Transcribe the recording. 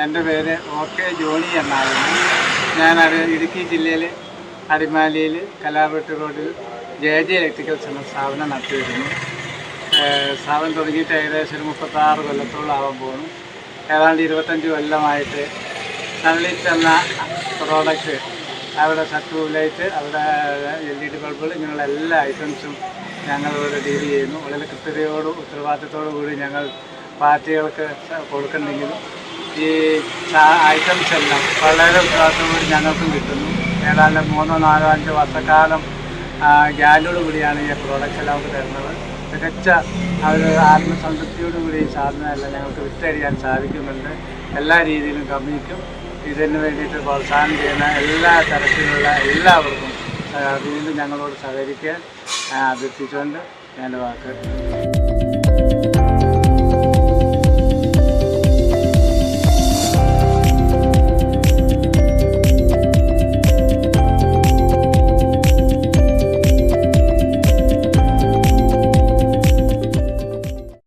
എൻ്റെ പേര് OK Johnny എന്നായിരുന്നു. ഞാനത് ഇടുക്കി ജില്ലയിൽ അടിമാലിയിൽ കലാപെട്ട് റോഡിൽ JJ ഇലക്ട്രിക്കൽസ് എന്ന സ്ഥാപനം നടത്തിയിരുന്നു. സ്ഥാപനം തുടങ്ങിയിട്ട് ഏകദേശം ഒരു 36 കൊല്ലത്തോളം ആവാൻ പോകുന്നു. ഏതാണ്ട് 25 കൊല്ലമായിട്ട് സൺലൈറ്റ് എന്ന പ്രോഡക്റ്റ്, അവിടെ ട്യൂബ് ലൈറ്റ്, അവിടെ LED ബൾബുകൾ, ഇങ്ങനെയുള്ള എല്ലാ ഐറ്റംസും ഞങ്ങളിവിടെ ഡീൽ ചെയ്യുന്നു. വളരെ കൃത്യതയോടും ഉത്തരവാദിത്തത്തോടു കൂടി ഞങ്ങൾ പാർട്ടികൾക്ക് കൊടുക്കുന്നുണ്ടെങ്കിലും ഈ ഐറ്റംസ് എല്ലാം വളരെ ഉത്തരവാദിത്തത്തോടുകൂടി ഞങ്ങൾക്കും കിട്ടുന്നു. ഏതാണ്ട് 3, 4, 5 വർഷക്കാലം ഗ്യാരണ്ടിയോട് കൂടിയാണ് ഈ പ്രോഡക്റ്റ്സ് എല്ലാം നമുക്ക് തരുന്നത്. മികച്ച ആത്മസംതൃപ്തിയോടുകൂടി ഈ സാധനമെല്ലാം ഞങ്ങൾക്ക് വിറ്റഴിയാൻ സാധിക്കുന്നുണ്ട്. എല്ലാ രീതിയിലും കമ്പനിക്കും ഇതിന് വേണ്ടിയിട്ട് പ്രോത്സാഹനം ചെയ്യുന്ന എല്ലാ തരത്തിലുള്ള എല്ലാവർക്കും വീണ്ടും ഞങ്ങളോട് സഹകരിക്കാൻ അഭ്യർത്ഥിച്ചുകൊണ്ട് ഞാൻ വാക്ക്